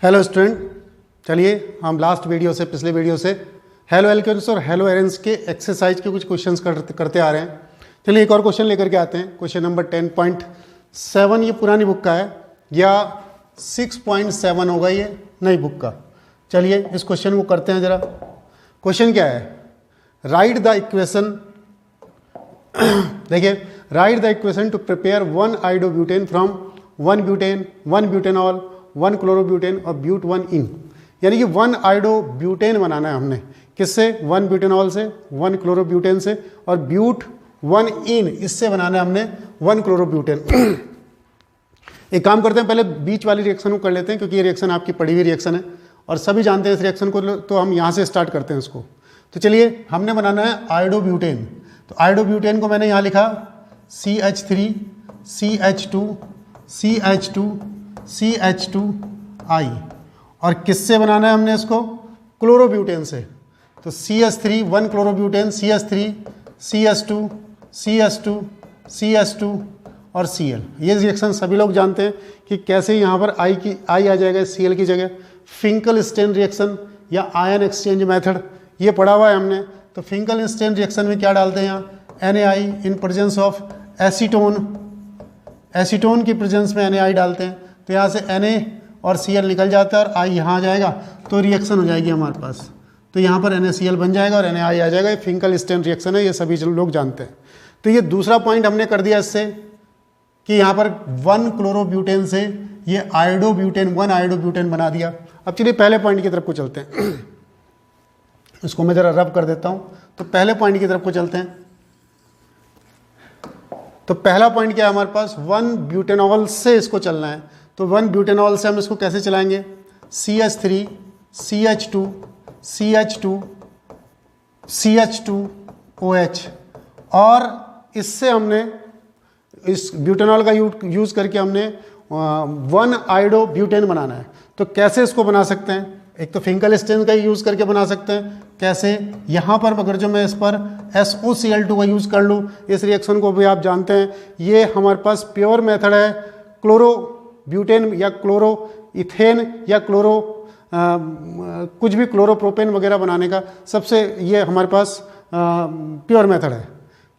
Hello student, चलिए हम last video से पिछले वीडियो से हेलो एल्केन्स और हेलो एरेंस के एक्सरसाइज के कुछ क्वेश्चंस करते आ रहे हैं। चलिए एक और क्वेश्चन लेकर के आते हैं। क्वेश्चन नंबर 10.7 ये पुरानी बुक का है या 6.7 होगा ये नई बुक का। चलिए इस क्वेश्चन को करते हैं ज़रा। क्वेश्चन क्या है, राइट द इक्वेशन। देखिए, right the equation two prepare 1 iodobutane from 1 butane 1 butanol 1 chlorobutane और ब्यूट 1 इन, यानी कि 1 आइडोब्यूटेन बनाना है हमने। किससे? 1 ब्यूटेनॉल से, 1 क्लोरोब्यूटेन से और ब्यूट 1 इन, इससे बनाना है हमने 1 क्लोरोब्यूटेन। एक काम करते हैं, पहले बीच वाली रिएक्शन को कर लेते हैं क्योंकि ये रिएक्शन आपकी पढ़ी हुई रिएक्शन है और सभी जानते हैं इस रिएक्शन को, तो हम यहाँ से स्टार्ट करते हैं इसको। तो चलिए, हमने बनाना है आइडोब्यूटेन। तो आइडोब्यूटेन को मैंने यहाँ लिखा CH3 CH2 CH2 CH2I, और किससे बनाना है हमने इसको? क्लोरोब्यूटेन से। तो CH3 1 chlorobutane, CH3 CH2 CH2 CH2 और Cl। ये रिएक्शन सभी लोग जानते हैं कि कैसे यहाँ पर I आ जाएगा Cl की जगह। फिंकल-स्टेन रिएक्शन या आयन एक्सचेंज मेथड ये पढ़ा हुआ है हमने। तो फिंकल-स्टेन रिएक्शन में क्या डालते हैं यहाँ? NaI in presence of acetone, acetone की प्रेजेंस में NaI डालते हैं। तो यहाँ से Na और Cl निकल जाता है और I यहाँ आ जाएगा, तो रिएक्शन हो जाएगी हमारे पास। तो यहाँ पर NaCl बन जाएगा और NaI आ जाएगा। ये फिंकल-स्टेन रिएक्शन है, ये सभी लोग जानते हैं। तो ये दूसरा पॉइंट हमने कर दिया इससे कि यहाँ पर 1 क्लोरोब्यूटेन से ये आइडोब्यूटेन 1 आइडोब्यूटेन बना दिया। अब चलिए पहले पॉइंट की तरफ को चलते हैं। इसको मैं ज़रा रब कर देता हूँ। तो पहले पॉइंट की तरफ को चलते हैं। तो पहला पॉइंट क्या है हमारे पास? 1 ब्यूटेनॉल से इसको चलना है। तो 1 ब्यूटेनॉल से हम इसको कैसे चलाएंगे? CH3 CH2 CH2 CH2OH, और इससे हमने इस ब्यूटेनॉल का यूज़ करके हमने 1 आइडोब्यूटेन बनाना है। तो कैसे इसको बना सकते हैं? एक तो फिंकल-स्टेन का यूज़ करके बना सकते हैं। कैसे? यहाँ पर अगर जो मैं इस पर SOCl2 का यूज़ कर लूँ, इस रिएक्शन को भी आप जानते हैं, ये हमारे पास प्योर मेथड है क्लोरोब्यूटेन या क्लोरो इथेन या क्लोरो कुछ भी क्लोरोप्रोपेन वगैरह बनाने का। सबसे ये हमारे पास प्योर मेथड है।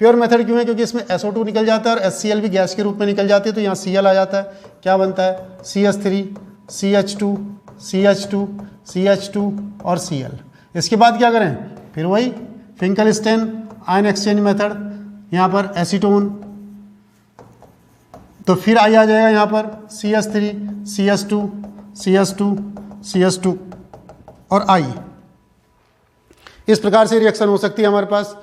प्योर मेथड क्यों है? क्योंकि इसमें SO2 निकल जाता है और HCl भी गैस के रूप में निकल जाती है। तो यहाँ Cl आ जाता है। क्या बनता है? CH3 CH2 CH2 CH2 और Cl। इसके बाद क्या करें? फिर वही फिंकल-स्टेन आयन एक्सचेंज मेथड, यहाँ पर एसीटोन, तो फिर I आ जाएगा यहाँ पर CH3 CH2 CH2 CH2 और I। इस प्रकार से रिएक्शन हो सकती है हमारे पास।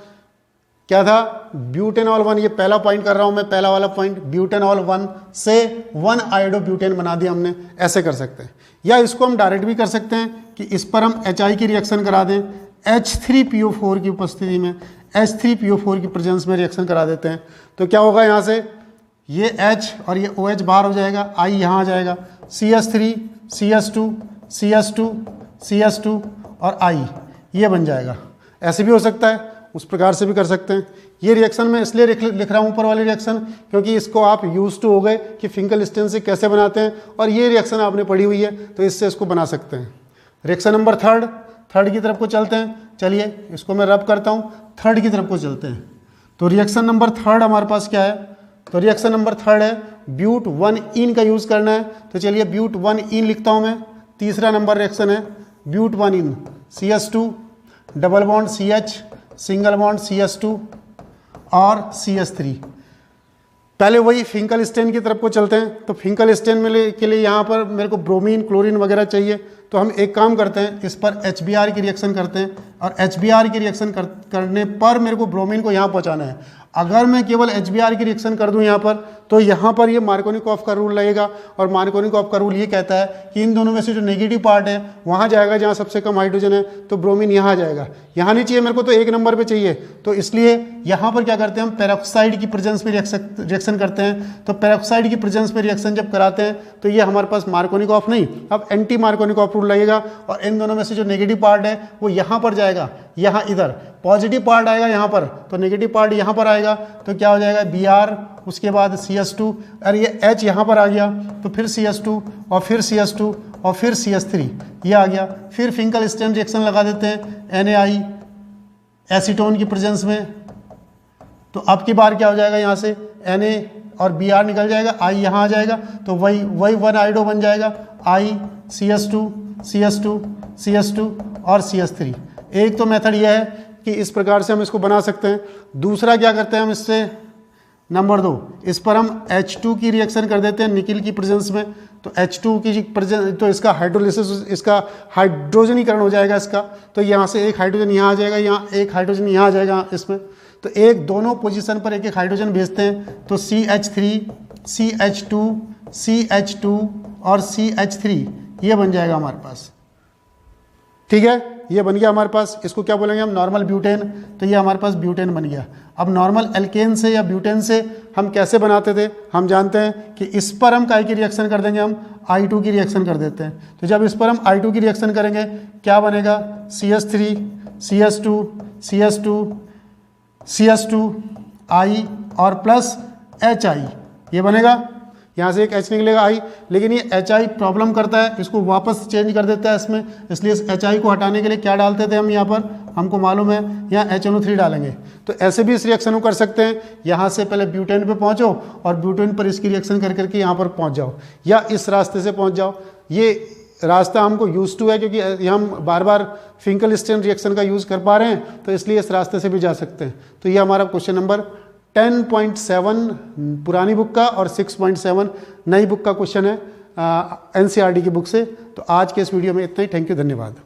क्या था? ब्यूटेनॉल 1, ये पहला पॉइंट कर रहा हूं मैं, पहला वाला पॉइंट, ब्यूटेनॉल 1 से 1 आइडोब्यूटेन बना दिया हमने। ऐसे कर सकते हैं, या इसको हम डायरेक्ट भी कर सकते हैं कि इस पर हम HI की रिएक्शन करा दें, H3PO4 की उपस्थिति में, H3PO4 की प्रेजेंस में रिएक्शन करा देते हैं। तो क्या होगा? यहाँ से ये H और ये OH बाहर हो जाएगा, I यहाँ आ जाएगा, CH3 CH2 CH2 CH2 और I, ये बन जाएगा। ऐसे भी हो सकता है, उस प्रकार से भी कर सकते हैं। ये रिएक्शन मैं इसलिए लिख रहा हूँ ऊपर वाली रिएक्शन, क्योंकि इसको आप यूज टू हो गए कि फिंकल-स्टेन से कैसे बनाते हैं, और ये रिएक्शन आपने पढ़ी हुई है, तो इससे इसको बना सकते हैं। रिएक्शन नंबर थर्ड की तरफ को चलते हैं। चलिए इसको मैं रब करता हूँ, थर्ड की तरफ को चलते हैं। तो रिएक्शन नंबर थर्ड हमारे पास क्या है? तो रिएक्शन नंबर थर्ड है ब्यूट 1 इन का यूज़ करना है। तो चलिए ब्यूट 1 इन लिखता हूँ मैं। तीसरा नंबर रिएक्शन है ब्यूट 1 इन, CH2 double bond CH single bond CH2 और CH3। पहले वही फिंकल-स्टेन की तरफ को चलते हैं। तो फिंकल-स्टेन के लिए यहाँ पर मेरे को ब्रोमीन क्लोरीन वगैरह चाहिए। तो हम एक काम करते हैं, इस पर HBr की रिएक्शन करते हैं, और HBr की रिएक्शन करने पर मेरे को ब्रोमीन को यहाँ पहुँचाना है। अगर मैं केवल HBr की रिएक्शन कर दूं यहाँ पर, तो यहाँ पर ये मार्कोनिकॉफ का रूल लगेगा, और मार्कोनिकॉफ का रूल ये कहता है कि इन दोनों में से जो नेगेटिव पार्ट है वहाँ जाएगा जहाँ सबसे कम हाइड्रोजन है, तो ब्रोमीन यहाँ जाएगा। यहाँ नहीं चाहिए मेरे को, तो 1 नंबर पे चाहिए। तो इसलिए यहाँ पर क्या करते हैं हम? पेरोक्साइड की प्रेजेंस में रिएक्शन करते हैं। तो पेरोक्साइड की प्रेजेंस में रिएक्शन जब कराते हैं तो ये हमारे पास मार्कोनिकॉफ नहीं, अब एंटी मार्कोनिकॉफ रूल लगेगा, और इन दोनों में से जो नेगेटिव पार्ट है वो यहाँ पर जाएगा, यहाँ इधर पॉजिटिव पार्ट आएगा यहाँ पर, तो नेगेटिव पार्ट यहाँ पर आएगा। तो क्या हो जाएगा? Br, उसके बाद CH2, और ये H यहाँ पर आ गया, तो फिर CH2 और फिर CH2 और फिर CH3 ये आ गया। फिर फिंकल-स्टीन रिएक्शन लगा देते हैं NaI एसीटोन की प्रेजेंस में, तो अब की बार क्या हो जाएगा, यहाँ से Na और Br निकल जाएगा, I यहाँ आ जाएगा, तो वही 1 आइडो बन जाएगा, I CH2 CH2 CH2 और CH3। एक तो मेथड यह है कि इस प्रकार से हम इसको बना सकते हैं। दूसरा क्या करते हैं हम इससे, नंबर 2, इस पर हम H2 की रिएक्शन कर देते हैं निकिल की प्रेजेंस में, तो H2 की प्रेजेंस, तो इसका हाइड्रोलिसिस, इसका हाइड्रोजनीकरण हो जाएगा इसका, तो यहाँ से एक हाइड्रोजन यहाँ आ जाएगा, यहाँ एक हाइड्रोजन यहाँ आ जाएगा इसमें, तो एक दोनों पोजीशन पर एक एक हाइड्रोजन भेजते हैं, तो CH3 CH2 CH2 और CH3 ये बन जाएगा हमारे पास। ठीक है, ये बन गया हमारे पास। इसको क्या बोलेंगे हम, नॉर्मल ब्यूटेन, तो ये हमारे पास ब्यूटेन बन गया। अब नॉर्मल एल्केन से या ब्यूटेन से हम कैसे बनाते थे, हम जानते हैं कि इस पर हम काय की रिएक्शन कर देंगे, हम I2 की रिएक्शन कर देते हैं। तो जब इस पर हम I2 की रिएक्शन करेंगे क्या बनेगा, CH3 CH2 CH2 CH2 I और प्लस HI ये बनेगा, यहाँ से एक H निकलेगा I, लेकिन ये HI प्रॉब्लम करता है, इसको वापस चेंज कर देता है इसमें, इसलिए इस HI को हटाने के लिए क्या डालते थे हम यहाँ पर, हमको मालूम है यहाँ HNO3 डालेंगे। तो ऐसे भी इस रिएक्शन को कर सकते हैं, यहाँ से पहले ब्यूटेन पे पहुँचो और ब्यूटेन पर इसकी रिएक्शन कर करके यहाँ पर पहुँच जाओ, या इस रास्ते से पहुँच जाओ। ये रास्ता हमको यूज टू है, क्योंकि हम बार बार फिंकल-स्टीन रिएक्शन का यूज़ कर पा रहे हैं, तो इसलिए इस रास्ते से भी जा सकते हैं। तो ये हमारा क्वेश्चन नंबर 10.7 पुरानी बुक का और 6.7 नई बुक का क्वेश्चन है NCERT की बुक से। तो आज के इस वीडियो में इतना ही। थैंक यू, धन्यवाद।